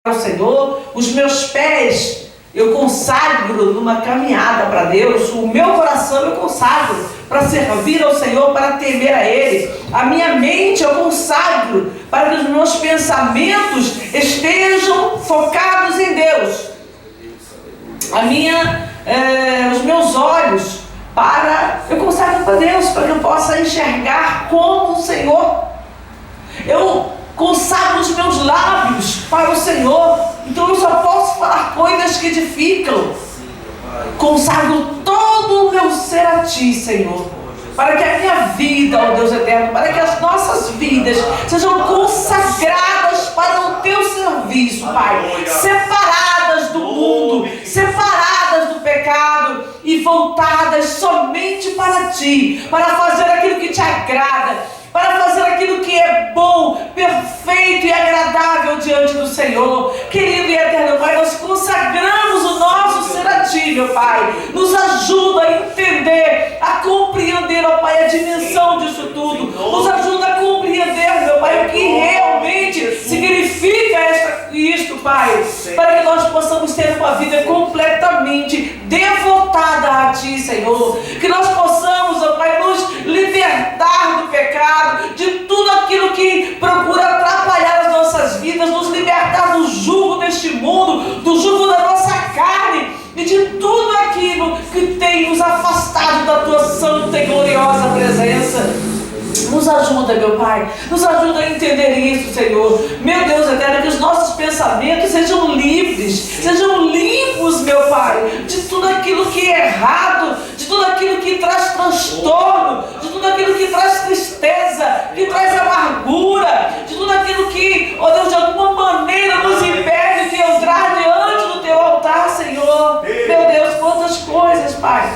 ao Senhor, os meus pés eu consagro numa caminhada para Deus, o meu coração eu consagro para servir ao Senhor, para temer a Ele, a minha mente eu consagro para que os meus pensamentos estejam focados em Deus, os meus olhos eu consagro para Deus, para que eu possa enxergar como o Senhor, eu consagro os meus lábios para o Senhor, então eu só posso falar coisas que edificam. Consagro todo o meu ser a Ti, Senhor, para que a minha vida, ó Deus eterno, para que as nossas vidas sejam consagradas para o Teu serviço, Pai, separadas do mundo, separadas do pecado e voltadas somente para Ti, para fazer aquilo que Te agrada, para fazer aquilo que é bom, perfeito e agradável diante do Senhor. Querido e eterno Pai, nós consagramos o nosso ser a Ti, meu Pai. Nos ajuda a entender, a compreender, ó Pai, a dimensão disso tudo. Nos ajuda a compreender, meu Pai, o que realmente significa isto, Pai, para que nós possamos ter uma vida completamente devotada a Ti, Senhor. Que nós possamos, ó Pai, nos libertar do pecado, de tudo aquilo que procura atrapalhar as nossas vidas, nos libertar do jugo deste mundo, do jugo da nossa carne e de tudo aquilo que tem nos afastado da Tua santa e gloriosa presença. Nos ajuda, meu Pai, nos ajuda a entender isso, Senhor. Meu Deus eterno, que os nossos pensamentos sejam livres, sejam limpos, meu Pai, de tudo aquilo que é errado, de tudo aquilo que traz transtorno, de tudo aquilo que traz tristeza, que traz amargura, de tudo aquilo que, ó Deus, de alguma maneira nos impede de entrar diante do Teu altar, Senhor. Meu Deus, quantas coisas, Pai.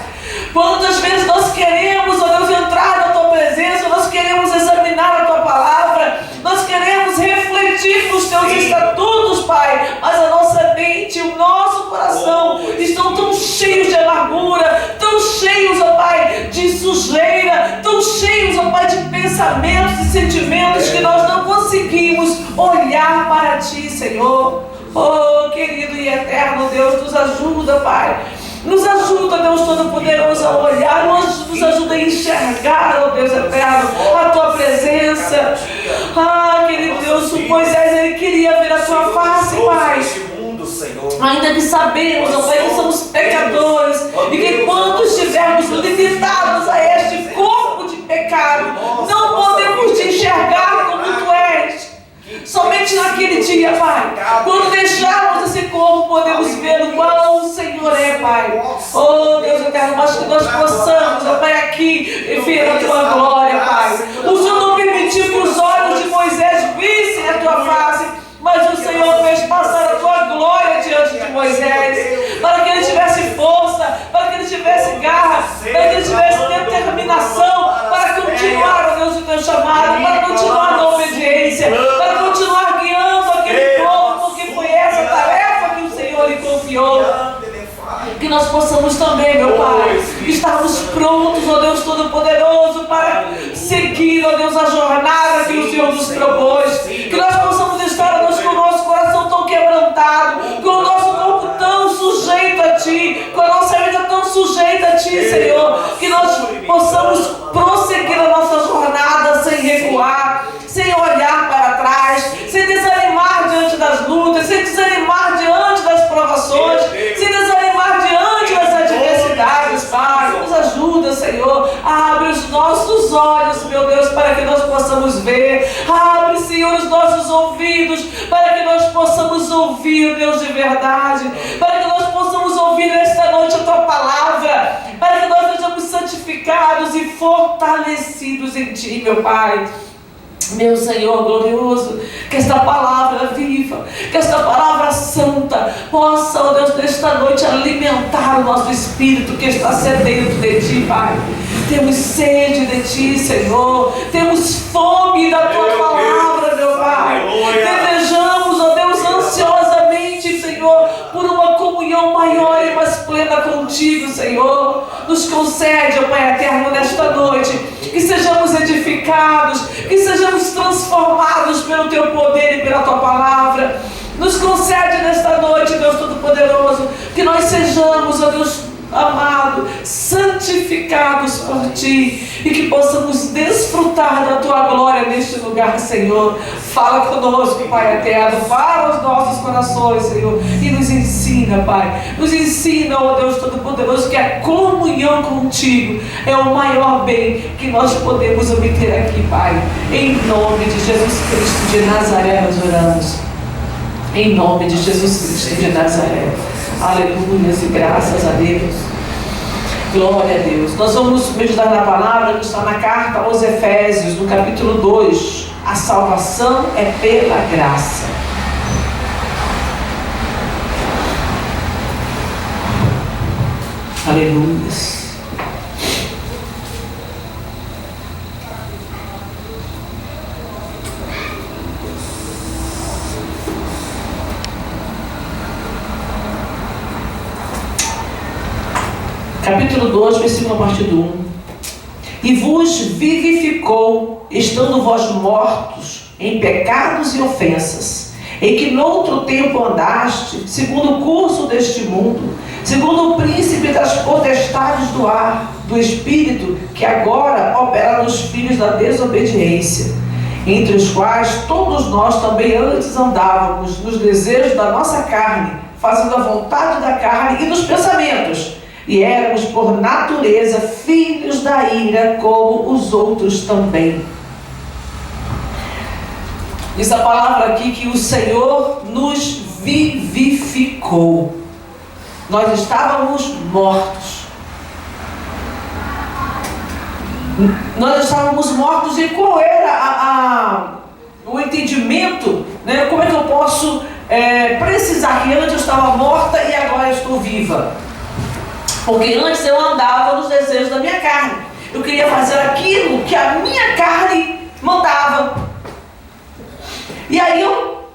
Quantas vezes nós queremos, ó Deus, entrar na Tua presença, nós queremos examinar a Tua palavra, nós queremos refletir nos Teus estatutos, Pai, mas a nossa mente, o nosso coração estão tão cheios de amargura, tão cheios, ó Pai, de sujeira, tão cheios, ó Pai, de pensamentos e sentimentos que nós não conseguimos olhar para Ti, Senhor. Oh, querido e eterno Deus, nos ajuda, Pai. Nos ajuda, Deus Todo-Poderoso, a olhar, nos ajuda a enxergar, ó Deus eterno, a Tua presença. Ah, querido Deus, o Moisés, ele queria ver a Tua face, Pai. Ainda que sabemos, ó Pai, que somos pecadores e que quando estivermos limitados a este corpo de pecado, não podemos te enxergar como Tu és. Somente naquele dia, Pai, quando deixarmos esse corpo, podemos ver o qual o Senhor é, Pai. Oh, Deus eterno, mas que nós possamos, ó Pai, aqui ver a Tua glória, Pai. O Senhor não permitiu que os olhos de Moisés vissem a Tua face, mas o Senhor fez passar a Tua glória diante de Moisés, para que ele tivesse força, para que ele tivesse garra, para que ele tivesse determinação, para continuar, ó Deus, o Teu chamado, para continuar na obediência, para continuar guiando aquele povo, porque foi essa tarefa que o Senhor lhe confiou. Que nós possamos também, meu Pai, estarmos prontos, ó Deus Todo-Poderoso, para seguir, ó Deus, a jornada que o Senhor nos propôs. Que nós possamos estar, ó Deus, com o nosso coração tão quebrantado, com o nosso corpo tão sujeito a Ti, com a nossa vida tão sujeita a Ti, Senhor. Que nós possamos prosseguir a nossa jornada sem recuar, sem olhar para trás, sem desanimar diante das lutas, sem desanimar diante das provações, sem desanimar diante das adversidades, Pai. Nos ajuda, Senhor. Abre os nossos olhos, meu Deus, para que nós possamos ver. Abre, Senhor, os nossos ouvidos, para que nós possamos ouvir, Deus de verdade, para que nós possamos ouvir esta noite a Tua palavra, para que nós sejamos santificados e fortalecidos em Ti, meu Pai. Meu Senhor glorioso, que esta palavra viva, que esta palavra santa possa, ó Deus, nesta noite alimentar o nosso espírito que está sedento de Ti, Pai. Temos sede de Ti, Senhor, temos fome da Tua palavra, meu Pai. Desejamos, ó Deus, ansiosamente, Senhor, por uma comunhão maior e mais plena contigo, Senhor. Nos concede, ó Pai eterno, nesta noite, que sejamos edificados, que sejamos transformados pelo Teu poder e pela Tua palavra. Nos concede nesta noite, Deus Todo-Poderoso, que nós sejamos, ó Deus amado, santificados por Ti, e que possamos desfrutar da Tua glória neste lugar, Senhor. Fala conosco, Pai eterno, fala aos nossos corações, Senhor, e nos ensina, Pai, nos ensina, ó Deus Todo-Poderoso, que a comunhão contigo é o maior bem que nós podemos obter aqui, Pai. Em nome de Jesus Cristo de Nazaré nós oramos. Em nome de Jesus Cristo de Nazaré. Aleluia e graças a Deus. Glória a Deus. Nós vamos meditar na palavra que está na carta aos Efésios, no capítulo 2. A salvação é pela graça. Aleluia. Capítulo 2, versículo a partir do 1. E vos vivificou, estando vós mortos em pecados e ofensas, em que noutro tempo andaste, segundo o curso deste mundo, segundo o príncipe das potestades do ar, do espírito, que agora opera nos filhos da desobediência, entre os quais todos nós também antes andávamos nos desejos da nossa carne, fazendo a vontade da carne e dos pensamentos, e éramos por natureza filhos da ira, como os outros também. Diz a palavra aqui que o Senhor nos vivificou. Nós estávamos mortos. Nós estávamos mortos, e qual era o entendimento, né? Como é que eu posso precisar que antes eu estava morta e agora eu estou viva? Porque antes eu andava nos desejos da minha carne. Eu queria fazer aquilo que a minha carne mandava. E aí eu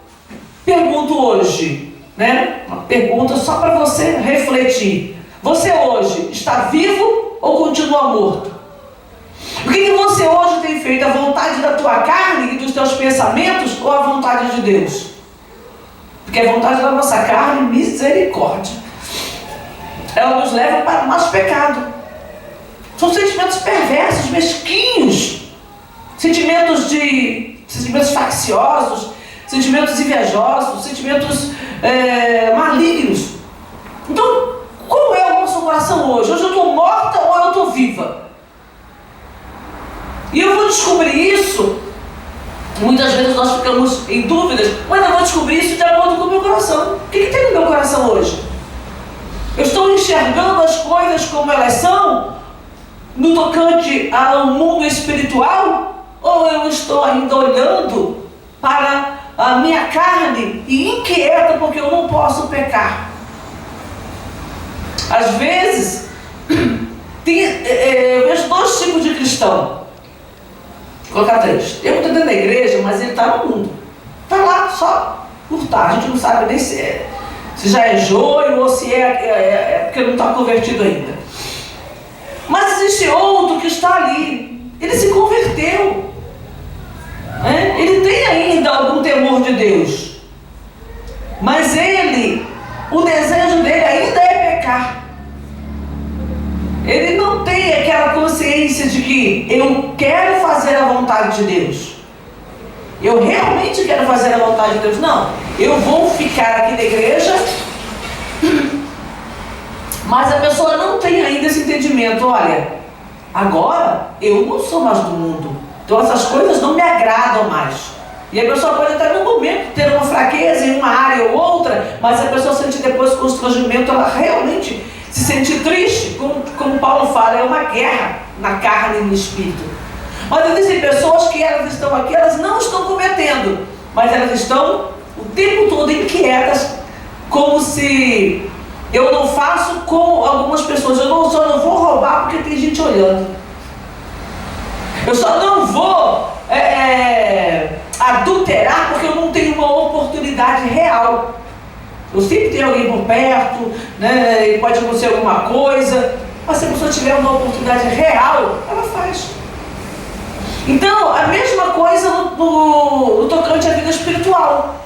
pergunto hoje, né? Uma pergunta só para você refletir. Você hoje está vivo ou continua morto? O que você hoje tem feito? A vontade da tua carne e dos teus pensamentos ou a vontade de Deus? Porque a vontade da nossa carne, misericórdia, ela nos leva para o nosso pecado. São sentimentos perversos, mesquinhos, sentimentos facciosos, sentimentos invejosos, sentimentos malignos. Então, qual é o nosso coração hoje? Hoje eu estou morta ou eu estou viva? E eu vou descobrir isso. Muitas vezes nós ficamos em dúvidas, mas eu vou descobrir isso de acordo com o meu coração. O que tem no meu coração hoje? Eu estou enxergando as coisas como elas são, no tocante ao mundo espiritual? Ou eu estou ainda olhando para a minha carne e inquieta porque eu não posso pecar? Às vezes, eu vejo dois tipos de cristão. Vou colocar três. Tem um que está dentro da igreja, mas ele está no mundo. Está lá só por estar. A gente não sabe nem se já é joio ou se é porque não está convertido ainda. Mas existe outro que está ali. Ele se converteu. Ele tem ainda algum temor de Deus. Mas o desejo dele ainda é pecar. Ele não tem aquela consciência de que eu quero fazer a vontade de Deus. Eu realmente quero fazer a vontade de Deus. Não, eu vou ficar aqui na igreja, mas a pessoa não tem ainda esse entendimento. Olha, agora eu não sou mais do mundo, então essas coisas não me agradam mais. E a pessoa pode até no momento ter uma fraqueza em uma área ou outra, mas a pessoa sente depois constrangimento, ela realmente se sente triste, como Paulo fala, é uma guerra na carne e no espírito. Mas existem pessoas que elas estão aqui, elas não estão cometendo, mas elas estão o tempo todo inquietas, como se eu não faço com algumas pessoas. Eu só não vou roubar porque tem gente olhando. Eu só não vou adulterar porque eu não tenho uma oportunidade real. Eu sempre tenho alguém por perto, né? E pode acontecer alguma coisa, mas se a pessoa tiver uma oportunidade real, ela faz. Então, a mesma coisa no tocante à vida espiritual.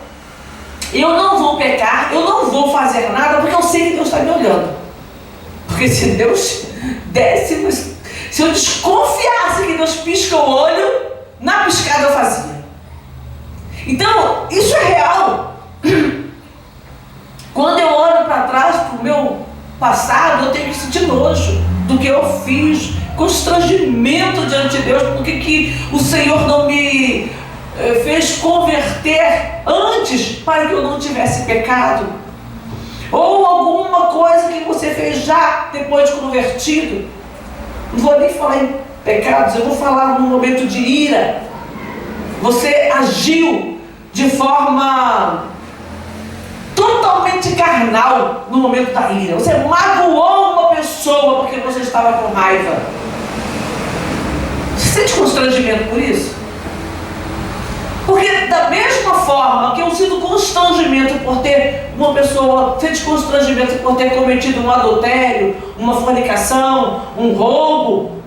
Eu não vou pecar, eu não vou fazer nada, porque eu sei que Deus está me olhando. Porque se Deus desse, se eu desconfiasse que Deus pisca o olho, na piscada eu fazia. Então, isso é real. Quando eu olho para trás, para o meu passado, eu tenho que sentir nojo do que eu fiz, constrangimento diante de Deus, porque que o Senhor não me fez converter antes para que eu não tivesse pecado. Ou alguma coisa que você fez já depois de convertido. Não vou nem falar em pecados, eu vou falar num momento de ira. Você agiu de forma totalmente carnal no momento da ira. Você magoou uma pessoa porque você estava com raiva. Você sente constrangimento por isso? Porque da mesma forma que eu sinto constrangimento por ter uma pessoa, sente constrangimento por ter cometido um adultério, uma fornicação, um roubo,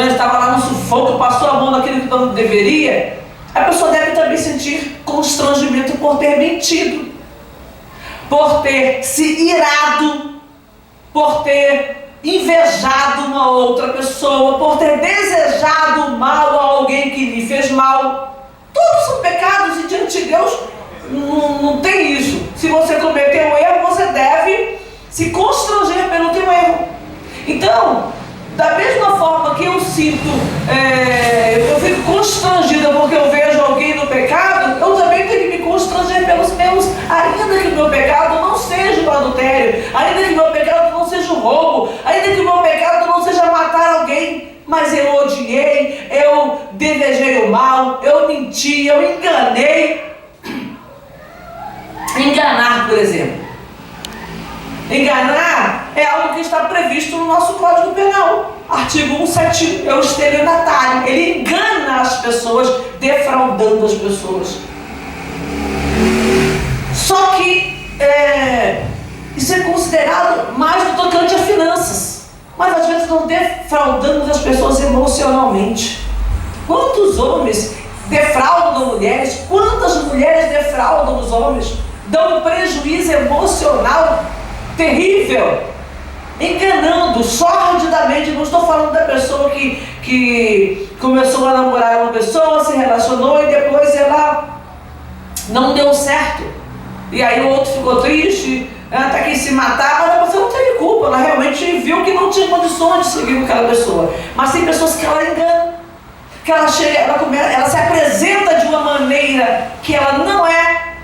estava lá no sufoco, passou a mão naquilo que não deveria, a pessoa deve também sentir constrangimento por ter mentido, por ter se irado, por ter invejado uma outra pessoa, por ter desejado mal a alguém que lhe fez mal. Todos são pecados e diante de Deus não tem isso. Se você cometeu um erro, você deve se constranger pelo teu erro. Então, da mesma forma que eu sinto, eu fico constrangida porque eu vejo alguém no pecado, eu também tenho que me constranger pelos meus, ainda que o meu pecado não seja o adultério, ainda que o meu pecado não seja o roubo, ainda que o meu pecado não seja matar alguém. Mas eu odiei, eu desejei o mal, eu menti, eu enganei. Enganar, por exemplo. Enganar é algo que está previsto no nosso Código Penal. Artigo 171, é o estelionatário. Ele engana as pessoas, defraudando as pessoas. Só que isso é considerado mais do tocante a finanças. Mas às vezes nós defraudamos as pessoas emocionalmente. Quantos homens defraudam mulheres? Quantas mulheres defraudam os homens? Dão um prejuízo emocional terrível, enganando sordidamente. Não estou falando da pessoa que começou a namorar uma pessoa, se relacionou e depois ela não deu certo. E aí o outro ficou triste, até que se matar, mas a pessoa não teve culpa, ela realmente viu que não tinha condições de seguir com aquela pessoa. Mas tem pessoas que ela engana, que ela chega, ela se apresenta de uma maneira que ela não é.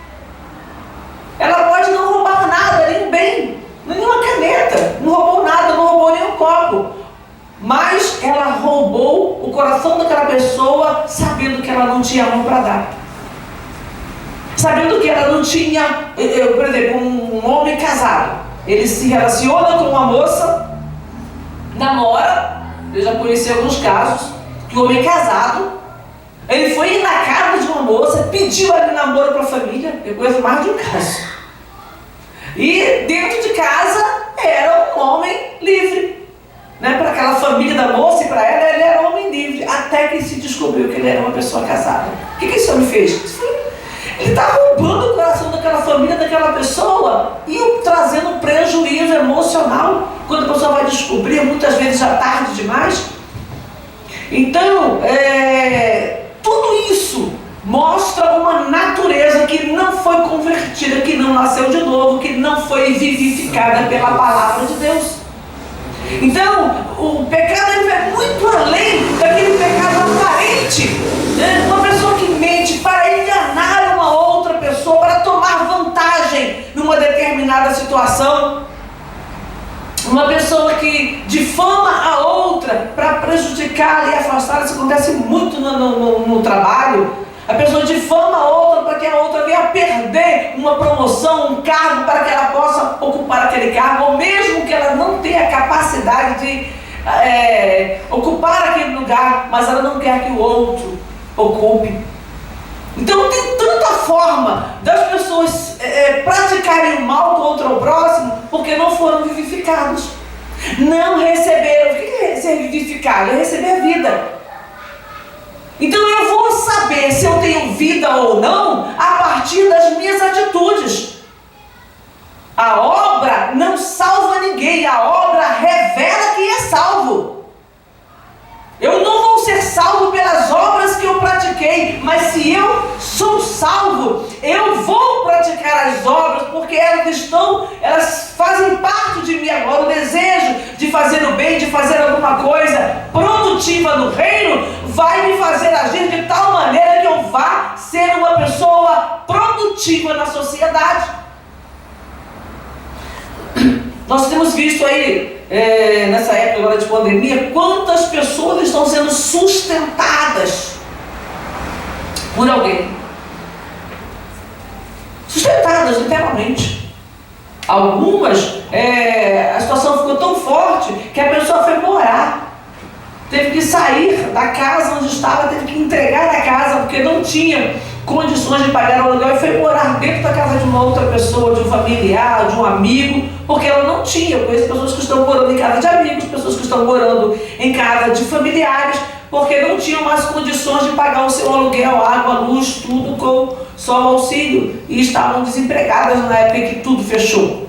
Ela pode não roubar nada, nem um bem, nenhuma caneta, não roubou nada, não roubou nenhum copo, mas ela roubou o coração daquela pessoa, sabendo que ela não tinha mão para dar. Sabendo que ela não tinha, por exemplo, um homem casado, ele se relaciona com uma moça, namora, eu já conheci alguns casos, que o homem casado, ele foi na casa de uma moça, pediu ela namoro para a família, eu conheço mais de um caso. E dentro de casa era um homem livre, né? Para aquela família da moça e para ela, ele era um homem livre, até que se descobriu que ele era uma pessoa casada. O que esse homem fez? Ele está roubando o coração daquela família, daquela pessoa e trazendo um prejuízo emocional. Quando a pessoa vai descobrir, muitas vezes já tarde demais. Então, tudo isso mostra uma natureza que não foi convertida, que não nasceu de novo, que não foi vivificada pela palavra de Deus. Então, o pecado ele vai muito além daquele pecado aparente, né? Uma pessoa que mente para enganar uma outra pessoa, para tomar vantagem numa determinada situação. Uma pessoa que difama a outra para prejudicar e afastar. Isso acontece muito no trabalho. A pessoa difama a outra para que a outra venha a perder uma promoção, um cargo, para que ela possa ocupar aquele cargo, ou mesmo que ela não tenha capacidade de ocupar aquele lugar, mas ela não quer que o outro ocupe. Então tem tanta forma das pessoas praticarem o mal contra o próximo, porque não foram vivificados. Não receberam. O que é ser vivificado? É receber a vida. Então eu vou saber se eu tenho vida ou não a partir das minhas atitudes. A obra não salva ninguém, a obra revela quem é salvo. Eu não vou ser salvo pelas obras que eu pratiquei, mas se eu sou salvo, eu vou praticar as obras, porque elas fazem parte de mim agora. O desejo de fazer o bem, de fazer alguma coisa produtiva no reino, vai me fazer agir de tal maneira que eu vá ser uma pessoa produtiva na sociedade. Nós temos visto aí, nessa época agora de pandemia, quantas pessoas estão sendo sustentadas por alguém. Sustentadas, literalmente. Algumas, a situação ficou tão forte que a pessoa foi morar. Teve que sair da casa onde estava, teve que entregar a casa, porque não tinha condições de pagar o aluguel, e foi morar dentro da casa de uma outra pessoa, de um familiar, de um amigo, porque ela não tinha. Eu conheço pessoas que estão morando em casa de amigos, pessoas que estão morando em casa de familiares, porque não tinham mais condições de pagar o seu aluguel, água, luz, tudo com só o auxílio, e estavam desempregadas na época em que tudo fechou.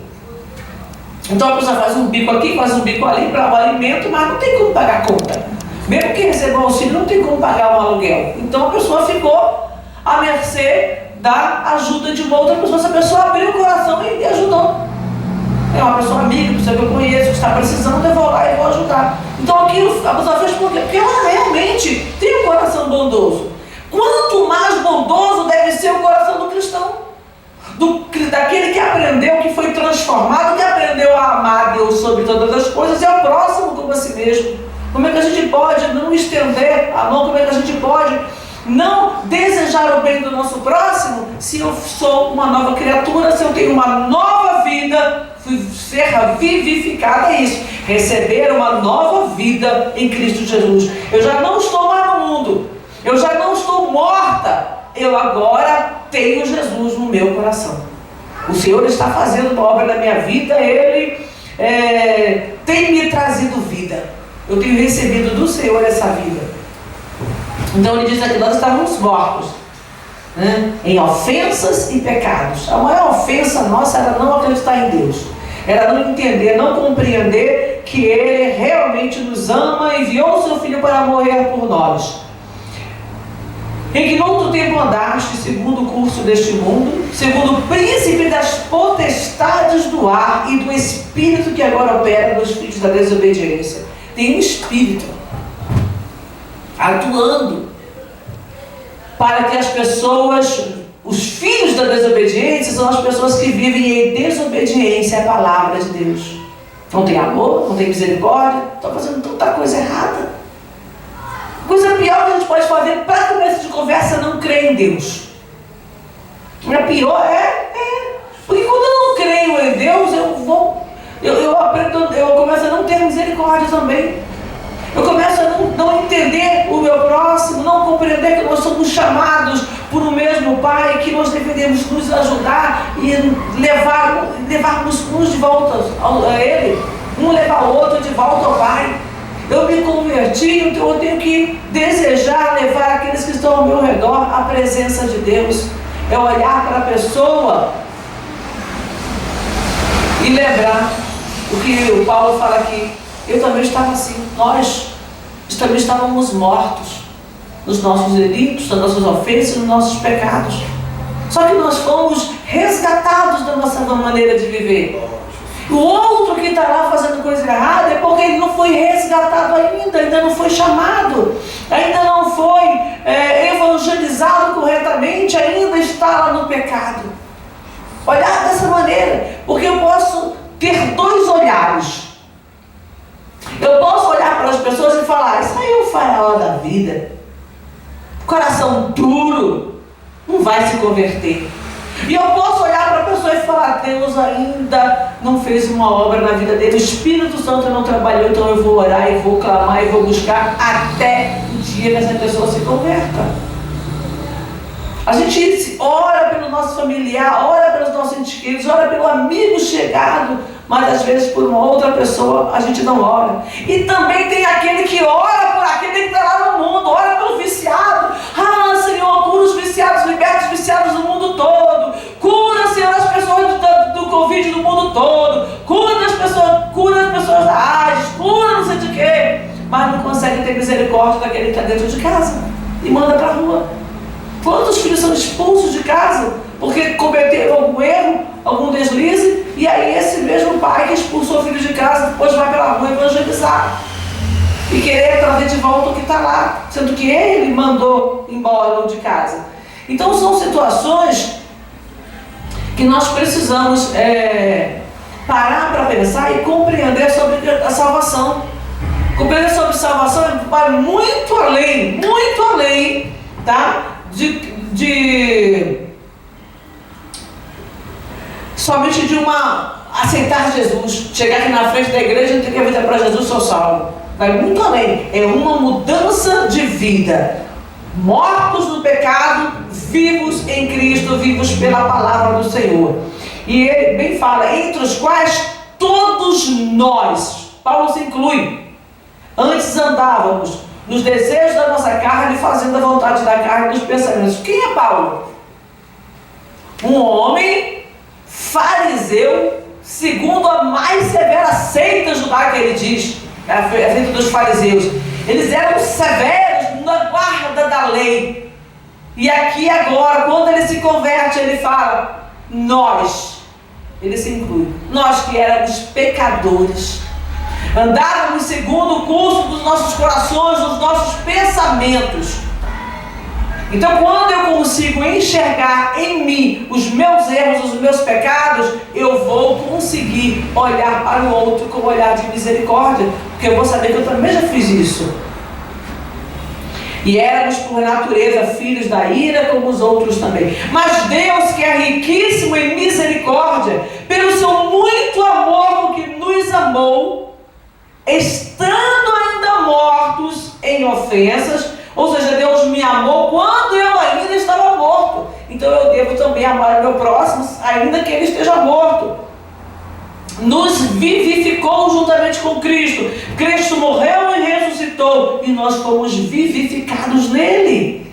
Então a pessoa faz um bico aqui, faz um bico ali para o alimento, mas não tem como pagar a conta. Mesmo que receba o auxílio, não tem como pagar o aluguel. Então a pessoa ficou à mercê da ajuda de uma outra pessoa. Essa pessoa abriu o coração e ajudou. É uma pessoa amiga, pessoa que eu conheço, que está precisando, eu vou lá e vou ajudar. Então aquilo a pessoa fez por quê? Porque ela realmente tem um coração bondoso. Quanto mais bondoso deve ser o coração do cristão, daquele que aprendeu, que foi transformado, que aprendeu a amar Deus sobre todas as coisas, e ao próximo como a si mesmo. Como é que a gente pode não estender a mão? Como é que a gente pode não desejar o bem do nosso próximo, se eu sou uma nova criatura, se eu tenho uma nova vida, ser vivificada? É isso, receber uma nova vida em Cristo Jesus. Eu já não estou mais no mundo, eu já não estou morta, eu agora tenho Jesus no meu coração. O Senhor está fazendo uma obra na minha vida, Ele tem me trazido vida, eu tenho recebido do Senhor essa vida. Então ele diz aqui, nós estávamos mortos, né, em ofensas e pecados. A maior ofensa nossa era não acreditar em Deus, era não entender, não compreender que Ele realmente nos ama e enviou o seu Filho para morrer por nós. Em que no outro tempo andaste segundo o curso deste mundo, segundo o príncipe das potestades do ar e do espírito que agora opera nos filhos da desobediência. Tem um espírito atuando para que as pessoas, os filhos da desobediência, são as pessoas que vivem em desobediência à palavra de Deus. Não tem amor, não tem misericórdia, estão fazendo tanta coisa errada. Coisa pior que a gente pode fazer para começo de conversa é não crer em Deus. A pior porque quando eu não creio em Deus, eu começo a não ter misericórdia também. Eu começo a não entender o meu próximo, não compreender que nós somos chamados por um mesmo Pai, que nós deveríamos nos ajudar e levarmos uns de volta a Ele, um levar o outro de volta ao Pai. Eu me converti, então eu tenho que desejar levar aqueles que estão ao meu redor à presença de Deus. É olhar para a pessoa e lembrar o que o Paulo fala aqui. Eu também estava assim, nós também estávamos mortos nos nossos delitos, nas nossas ofensas, nos nossos pecados. Só que nós fomos resgatados da nossa maneira de viver. O outro que está lá fazendo coisa errada é porque ele não foi resgatado ainda não foi chamado, ainda não foi evangelizado corretamente, ainda está lá no pecado. Olhar dessa maneira, porque eu posso ter dois olhares. Eu posso olhar para as pessoas e falar, isso aí é o faraó da vida, coração duro, não vai se converter. E eu posso olhar para a pessoa e falar, Deus ainda não fez uma obra na vida dele, o Espírito Santo não trabalhou, então eu vou orar e vou clamar e vou buscar até o dia que essa pessoa se converta. A gente ora pelo nosso familiar, ora pelos nossos entes queridos, ora pelo amigo chegado, mas às vezes por uma outra pessoa a gente não ora. E também tem aquele que ora por aquele que está lá no mundo, ora pelo viciado. Ah, Senhor, cura os viciados, liberta os viciados do mundo todo. Cura, Senhor, as pessoas do Covid do mundo todo. Cura as pessoas da AIDS, cura não sei de quê. Mas não consegue ter misericórdia daquele que está dentro de casa e manda para a rua. Quantos filhos são expulsos de casa porque cometeram algum erro, algum deslize, e aí esse mesmo pai que expulsou o filho de casa depois vai pela rua evangelizar e querer trazer de volta o que está lá, sendo que ele mandou embora de casa. Então são situações que nós precisamos parar para pensar e compreender sobre a salvação. Compreender sobre salvação vai muito além, tá? Somente de aceitar Jesus, chegar aqui na frente da igreja e ter que vida para Jesus, sou salvo. Vai muito além, é uma mudança de vida. Mortos no pecado, vivos em Cristo, vivos pela palavra do Senhor. E ele bem fala, entre os quais todos nós, Paulo se inclui, antes andávamos nos desejos da nossa carne, fazendo a vontade da carne e dos pensamentos. Quem é Paulo? Um homem fariseu, segundo a mais severa seita judaica, ele diz, a seita dos fariseus. Eles eram severos na guarda da lei. E aqui agora, quando ele se converte, ele fala, nós, ele se inclui, nós que éramos pecadores, andávamos segundo o curso dos nossos corações, dos nossos pensamentos. Então, quando eu consigo enxergar em mim os meus erros, os meus pecados, eu vou conseguir olhar para o outro com um olhar de misericórdia, porque eu vou saber que eu também já fiz isso. E éramos por natureza filhos da ira como os outros também. Mas Deus, que é riquíssimo em misericórdia, pelo seu muito amor que nos amou, estando ainda mortos em ofensas, ou seja, Deus me amou quando eu ainda estava morto. Então eu devo também amar o meu próximo, ainda que ele esteja morto. Nos vivificou juntamente com Cristo. Cristo morreu e ressuscitou, e nós fomos vivificados nele.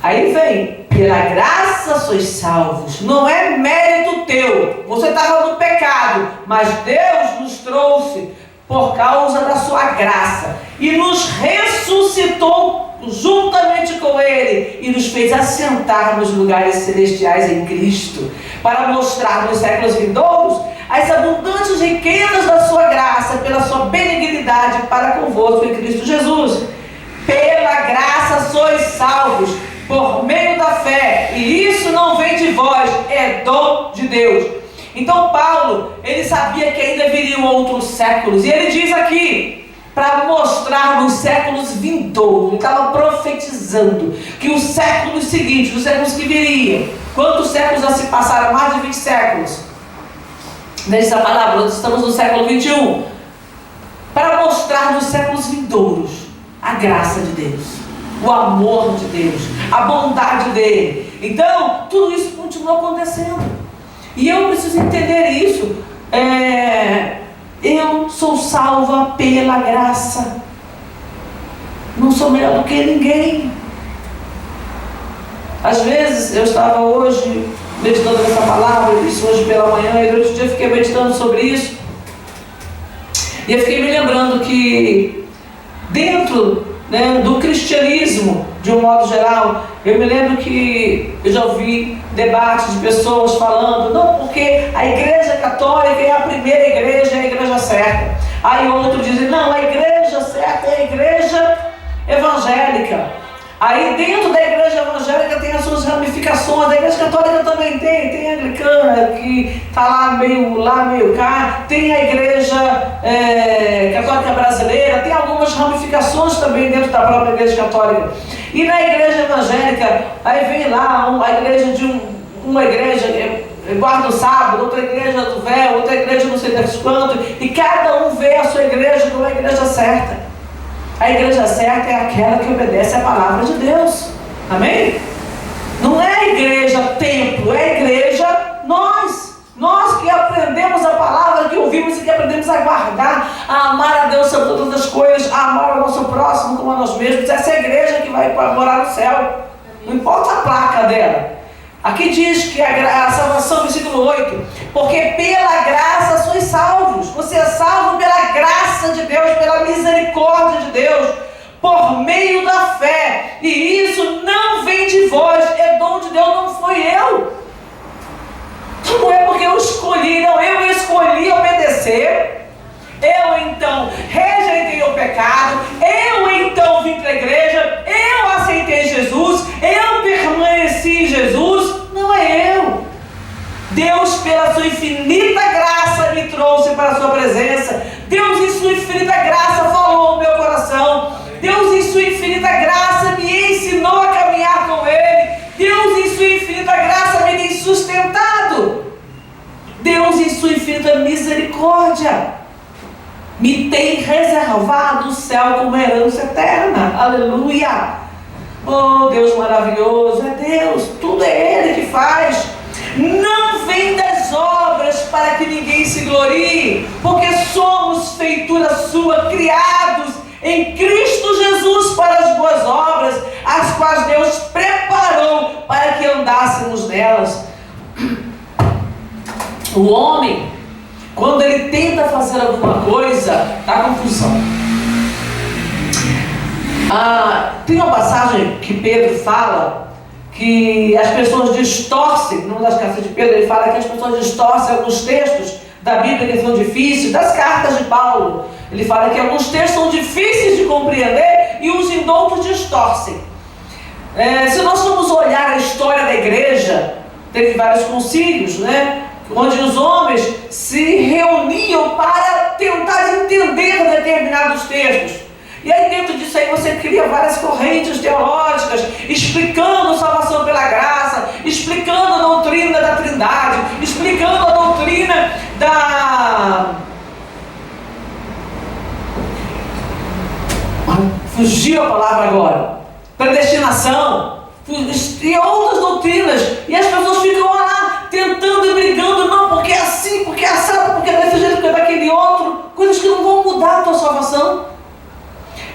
Aí vem, pela graça sois salvos. Não é mérito teu, você estava no pecado, mas Deus nos trouxe por causa da sua graça e nos ressuscitou juntamente com ele e nos fez assentar nos lugares celestiais em Cristo, para mostrar nos séculos vindouros as abundantes riquezas da sua graça pela sua benignidade para convosco em Cristo Jesus. Pela graça sois salvos por meio da fé, e isso não vem de vós, é dom de Deus. Então Paulo, ele sabia que ainda viriam outros séculos, e ele diz aqui, para mostrar nos séculos vindouros, ele estava profetizando que os séculos seguintes, os séculos que viriam, quantos séculos já se passaram? Mais de 20 séculos, nessa palavra, nós estamos no século 21, para mostrar nos séculos vindouros a graça de Deus, o amor de Deus, a bondade dele. Então, tudo isso continua acontecendo. E eu preciso entender isso. Eu sou salva pela graça. Não sou melhor do que ninguém. Às vezes, eu estava hoje meditando nessa palavra, isso hoje pela manhã, e durante o dia eu fiquei meditando sobre isso. E eu fiquei me lembrando que dentro do cristianismo, de um modo geral, eu me lembro que eu já ouvi debates de pessoas falando, não, porque a igreja católica é a primeira igreja, é a igreja certa. Aí outro diz, não, a igreja certa é a igreja evangélica. Aí dentro da igreja evangélica tem as suas ramificações, a igreja católica também tem a anglicana, que está lá meio cá, tem a igreja católica brasileira, tem algumas ramificações também dentro da própria igreja católica. E na igreja evangélica, aí vem lá a igreja de uma igreja guarda o sábado, outra igreja do véu, outra igreja não sei das quanto, e cada um vê a sua igreja como a igreja certa. A igreja certa é aquela que obedece à palavra de Deus. Amém? Não é a igreja templo, é a igreja nós. Nós que aprendemos a palavra, que ouvimos e que aprendemos a a guardar, a amar a Deus sobre todas as coisas, a amar o nosso próximo como a nós mesmos. Essa é a igreja que vai morar no céu. Não importa a placa dela. Aqui diz que a salvação, versículo 8, porque pela graça sois salvos. Você é salvo pela graça de Deus, pela misericórdia de Deus, por meio da fé. E isso não vem de vós, é dom de Deus, não foi eu. Não é porque eu escolhi, não, eu escolhi obedecer. Eu então rejeitei o pecado, eu então vim para a igreja, eu aceitei Jesus, eu permaneci em Jesus. Não é eu. Deus, pela sua infinita graça, me trouxe para a sua presença. Deus, em sua infinita graça, falou ao meu coração. Deus, em sua infinita graça, me ensinou a caminhar com Ele. Deus, em sua infinita graça, me tem sustentado. Deus, em sua infinita misericórdia, me tem reservado o céu como herança eterna. Aleluia! Oh, Deus maravilhoso, é Deus, tudo é Ele que faz. Não vem das obras para que ninguém se glorie, porque somos feitura sua, criados em Cristo Jesus para as boas obras, as quais Deus preparou para que andássemos nelas. O homem, quando ele tenta fazer alguma coisa, dá confusão. Tem uma passagem que Pedro fala que as pessoas distorcem, numa das cartas de Pedro, ele fala que as pessoas distorcem alguns textos da Bíblia que são difíceis, das cartas de Paulo. Ele fala que alguns textos são difíceis de compreender e os indoutos distorcem. Se nós formos olhar a história da igreja, teve vários concílios, né? Onde os homens se reuniam para tentar entender determinados textos. E aí dentro disso aí você cria várias correntes teológicas, explicando salvação pela graça, explicando a doutrina da Trindade, explicando a doutrina da... Fugiu a palavra agora. Predestinação. E outras doutrinas. E as pessoas ficam lá tentando e brigando. Não, porque é assim, porque é assado, porque é desse jeito, porque é daquele outro. Coisas que não vão mudar a tua salvação.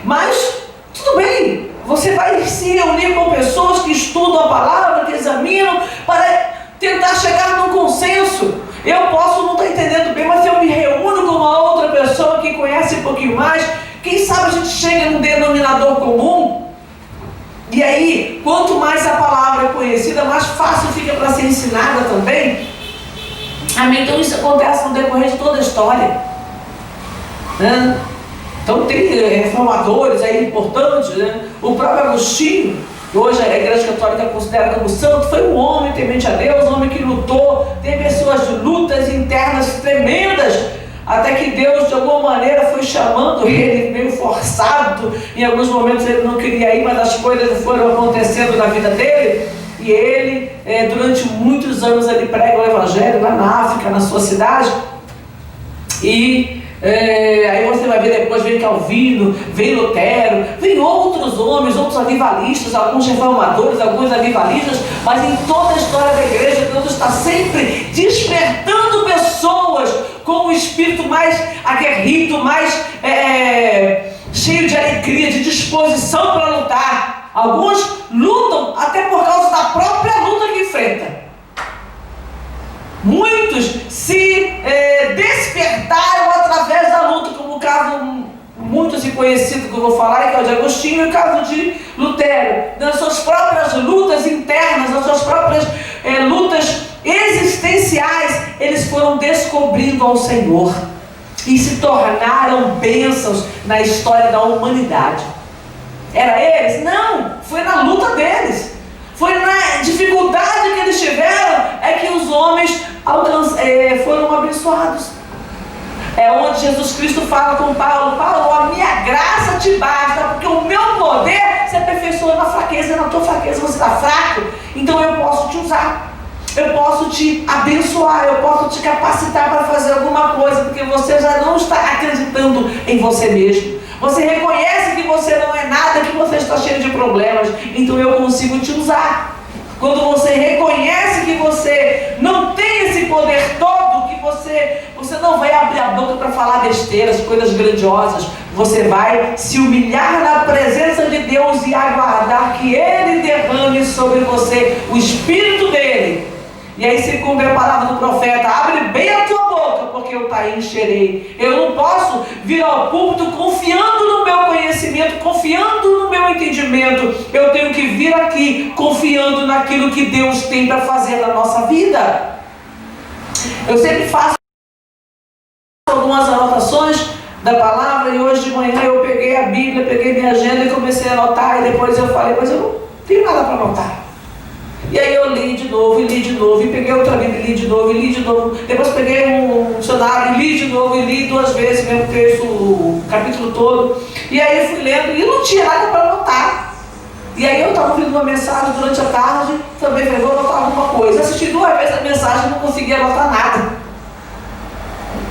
Mas, tudo bem. Você vai se reunir com pessoas que estudam a palavra, que examinam, para tentar chegar num consenso. Eu posso não estar entendendo bem, mas se eu me reúno com uma outra pessoa que conhece um pouquinho mais, quem sabe a gente chega num denominador comum. E aí, quanto mais a palavra é conhecida, mais fácil fica para ser ensinada também. Amém? Então isso acontece no decorrer de toda a história, né? Então tem reformadores aí importantes, né? O próprio Agostinho, que hoje a Igreja Católica considera como santo, foi um homem temente a Deus, um homem que lutou, teve as suas lutas internas tremendas, até que Deus de alguma maneira foi chamando ele, meio forçado. Em alguns momentos ele não queria ir, mas as coisas foram acontecendo na vida dele. E ele, durante muitos anos, ele prega o Evangelho lá na África, na sua cidade. E aí você vai ver depois, vem Calvino, vem Lutero, vem outros homens, outros avivalistas, alguns reformadores, alguns avivalistas, mas em toda a história da igreja, Deus está sempre despertando pessoas com o espírito mais aguerrido, mais cheio de alegria, de disposição para lutar. Alguns lutam até por causa da própria luta que enfrenta. Muitos se despertaram através da luta, como o caso muito assim conhecido que eu vou falar, que é o de Agostinho, e o caso de Lutero. Nas suas próprias lutas internas, nas suas próprias lutas existenciais, eles foram descobrindo ao Senhor e se tornaram bênçãos na história da humanidade. Era eles? Não, foi na luta deles. Foi na dificuldade que eles tiveram é que os homens foram abençoados. É onde Jesus Cristo fala com Paulo: Paulo, a minha graça te basta, porque o meu poder se aperfeiçoa na fraqueza. Na tua fraqueza você está fraco, então eu posso te usar, eu posso te abençoar, eu posso te capacitar para fazer alguma coisa, porque você já não está acreditando em você mesmo. Você reconhece que você não é nada, que você está cheio de problemas, então eu consigo te usar. Quando você reconhece que você não tem esse poder todo, que você não vai abrir a boca para falar besteiras, coisas grandiosas. Você vai se humilhar na presença de Deus e aguardar que Ele derrame sobre você o Espírito dEle. E aí se cumpre a palavra do profeta: abre bem a tua boca, porque eu te encherei. Eu não posso vir ao púlpito confiando no meu conhecimento, confiando no meu entendimento. Eu tenho que vir aqui confiando naquilo que Deus tem para fazer na nossa vida. Eu sempre faço algumas anotações da palavra, e hoje de manhã eu peguei a Bíblia, peguei minha agenda e comecei a anotar, e depois eu falei, mas eu não tenho nada para anotar. E aí eu li de novo, e peguei outra Bíblia, e li de novo, depois peguei um dicionário, e li de novo, e li 2 vezes o mesmo texto, o capítulo todo, e aí eu fui lendo, e não tinha nada para anotar. E aí eu estava ouvindo uma mensagem durante a tarde, também falei, vou anotar alguma coisa. Assisti 2 vezes a mensagem e não conseguia anotar nada.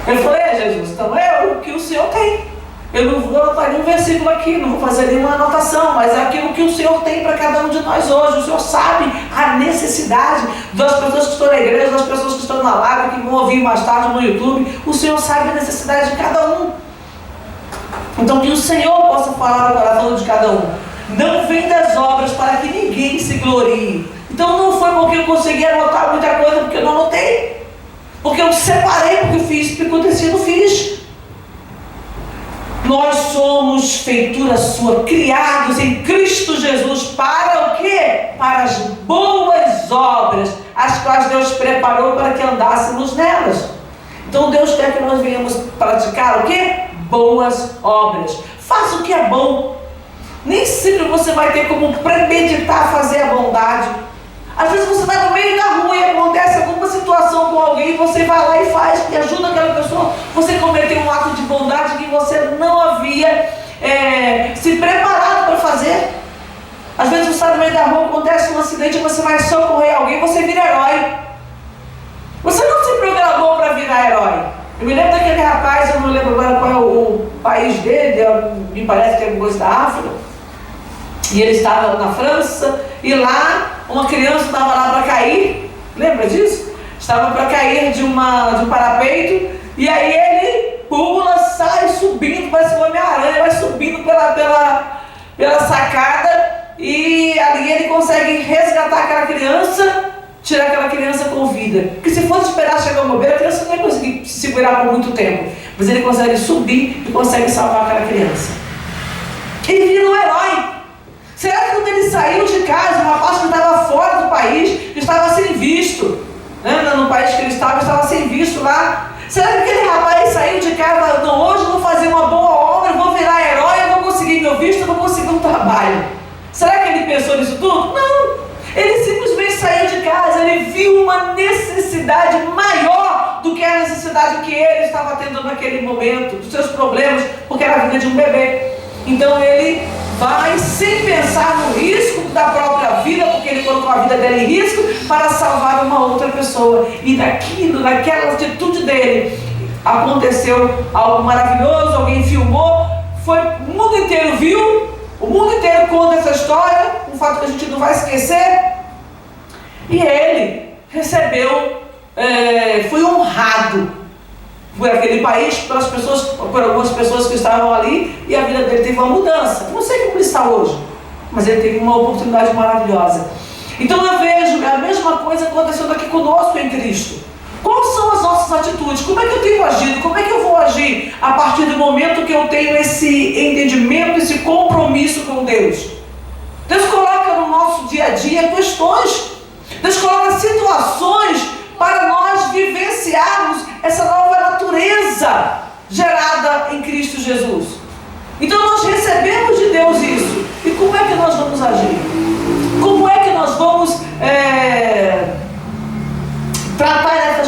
Eu falei, Jesus, então é o que o Senhor tem. Eu não vou anotar nenhum versículo aqui, não vou fazer nenhuma anotação, mas é aquilo que o Senhor tem para cada um de nós hoje. O Senhor sabe a necessidade das pessoas que estão na igreja, das pessoas que estão na live, que vão ouvir mais tarde no YouTube. O Senhor sabe a necessidade de cada um. Então que o Senhor possa falar no coração de cada um. Não vem das obras para que ninguém se glorie. Então não foi porque eu consegui anotar muita coisa, porque eu não anotei. Porque eu separei, porque eu fiz, porque acontecia, não fiz. Nós somos feitura sua, criados em Cristo Jesus para o quê? Para as boas obras, as quais Deus preparou para que andássemos nelas. Então Deus quer que nós venhamos praticar o quê? Boas obras. Faça o que é bom. Nem sempre você vai ter como premeditar fazer a bondade. Às vezes você está no meio da rua e acontece alguma situação com alguém, você vai lá e faz, e ajuda aquela pessoa. Você cometeu um ato de bondade que você não havia se preparado para fazer. Às vezes você está no meio da rua, acontece um acidente, você vai socorrer alguém, você vira herói. Você não se programou para virar herói. Eu me lembro daquele rapaz, eu não lembro agora qual é o país dele, me parece que é alguma coisa da África. E ele estava na França, e lá uma criança estava lá para cair, lembra disso? Estava para cair de um parapeito, e aí ele pula, sai subindo, parece um Homem-Aranha, vai subindo pela sacada, e ali ele consegue resgatar aquela criança, tirar aquela criança com vida. Porque se fosse esperar chegar uma bombeiro, a criança não ia conseguir se segurar por muito tempo, mas ele consegue subir e consegue salvar aquela criança. Ele vira um herói. Será que quando ele saiu de casa, um rapaz que estava fora do país, que estava sem visto, né? No país que ele estava sem visto lá, será que aquele rapaz saiu de casa, não, hoje eu vou fazer uma boa obra, eu vou virar herói, eu vou conseguir meu visto, eu vou conseguir um trabalho? Será que ele pensou nisso tudo? Não! Ele simplesmente saiu de casa, ele viu uma necessidade maior do que a necessidade que ele estava tendo naquele momento, dos seus problemas, porque era a vida de um bebê. Então ele vai sem pensar no risco da própria vida, porque ele colocou a vida dele em risco para salvar uma outra pessoa. E naquela atitude dele, aconteceu algo maravilhoso, alguém filmou, o mundo inteiro viu, o mundo inteiro conta essa história, um fato que a gente não vai esquecer. E ele recebeu, foi honrado por aquele país, por algumas pessoas que estavam ali, e a vida dele teve uma mudança. Não sei como ele está hoje, mas ele teve uma oportunidade maravilhosa. Então eu vejo a mesma coisa acontecendo aqui conosco em Cristo. Quais são as nossas atitudes? Como é que eu tenho agido? Como é que eu vou agir a partir do momento que eu tenho esse entendimento, esse compromisso com Deus? Deus coloca no nosso dia a dia questões. Deus coloca situações para nós vivenciarmos essa nova natureza gerada em Cristo Jesus. Então nós recebemos de Deus isso. E como é que nós vamos agir? Como é que nós vamos tratar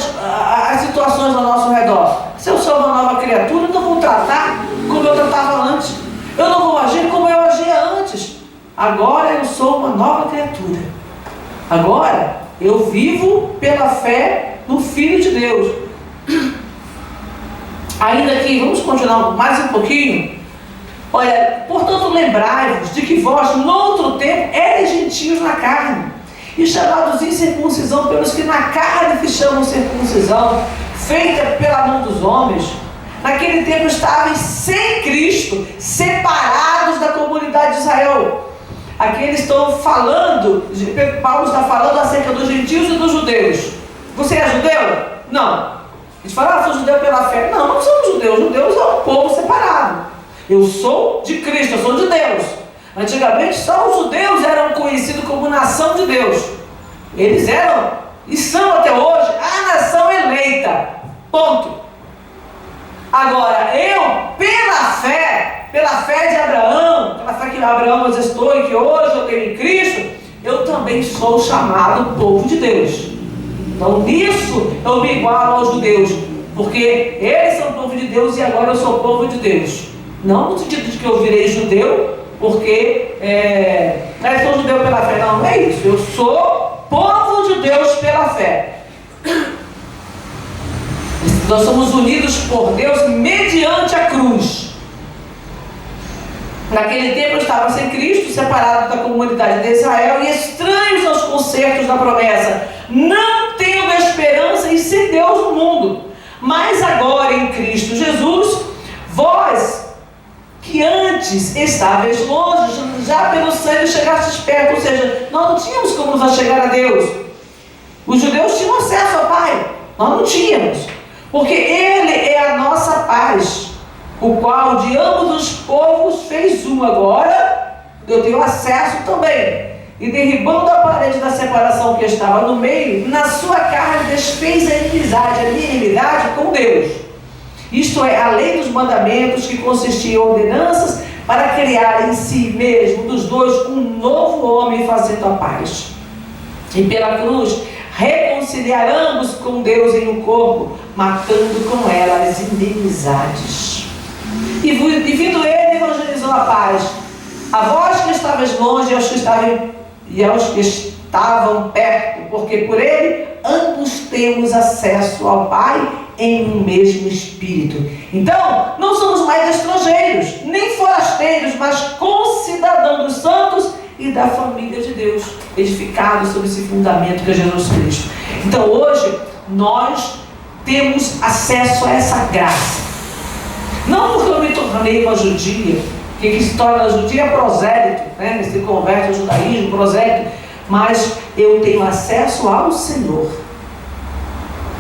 as situações ao nosso redor? Se eu sou uma nova criatura, eu não vou tratar como eu tratava antes. Eu não vou agir como eu agia antes. Agora eu sou uma nova criatura. Agora eu vivo pela fé no Filho de Deus. Ainda que, vamos continuar mais um pouquinho. Olha, portanto lembrai-vos de que vós, noutro tempo, eres gentios na carne, e chamados incircuncisão pelos que na carne se chamam circuncisão, feita pela mão dos homens, naquele tempo estavam sem Cristo, separados da comunidade de Israel. Aqui eles estão falando, Paulo está falando acerca dos gentios e dos judeus. Você é judeu? Não. Eles falam, sou judeu pela fé. Não, não somos judeus. Judeus é um povo separado. Eu sou de Cristo, eu sou de Deus. Antigamente só os judeus eram conhecidos como nação de Deus. Eles eram, e são até hoje, a nação eleita. Ponto. Agora, eu, pela fé de Abraão, pela fé que Abraão existiu e que hoje eu tenho em Cristo, eu também sou chamado povo de Deus. Então, nisso eu me igualo aos judeus, porque eles são povo de Deus e agora eu sou povo de Deus. Não no sentido de que eu virei judeu, porque eu sou judeu pela fé. Não, não é isso. Eu sou povo de Deus pela fé. Nós somos unidos por Deus mediante a cruz. Naquele tempo eu estava sem Cristo, separado da comunidade de Israel e estranhos aos concertos da promessa, não tendo esperança em ser Deus no mundo. Mas agora em Cristo Jesus, vós que antes estáveis longe, já pelo sangue chegastes perto, ou seja, nós não tínhamos como nos chegar a Deus. Os judeus tinham acesso ao Pai, nós não tínhamos, porque Ele é a nossa paz, o qual de ambos os povos fez um. Agora eu tenho acesso também, e derribando a parede da separação que estava no meio, na sua carne desfez a inimizade com Deus. Isto é, a lei dos mandamentos, que consistia em ordenanças para criar em si mesmo dos dois um novo homem, fazendo a paz. E pela cruz reconciliar ambos com Deus em um corpo, matando com ela as inimizades. E vindo ele, evangelizou a paz a vós que estavais longe e aos que estavam perto, porque por ele ambos temos acesso ao Pai em um mesmo Espírito. Então, não somos mais estrangeiros, nem forasteiros, mas concidadãos dos santos e da família de Deus, edificados sobre esse fundamento que é Jesus Cristo. Então, hoje, nós temos acesso a essa graça. Não porque eu me tornei uma judia, que se torna judia prosélito, né? Se converte ao judaísmo, prosélito, mas eu tenho acesso ao Senhor.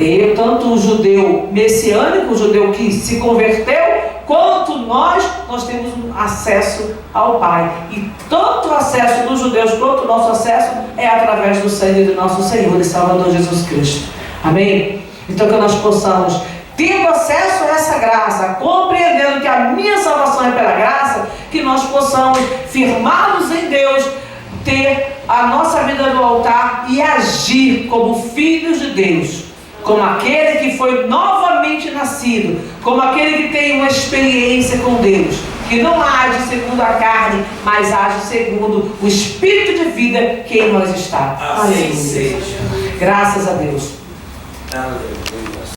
Eu, tanto o judeu messiânico, o judeu que se converteu, quanto nós temos acesso ao Pai. E tanto o acesso dos judeus quanto o nosso acesso é através do sangue do nosso Senhor e Salvador Jesus Cristo. Amém? Então que nós possamos, tendo acesso a essa graça, compreendendo que a minha salvação é pela graça, que nós possamos, firmados em Deus, ter a nossa vida no altar e agir como filhos de Deus, como aquele que foi novamente nascido, como aquele que tem uma experiência com Deus, que não age segundo a carne, mas age segundo o Espírito de vida que em nós está. Assim seja. Graças a Deus. Aleluia.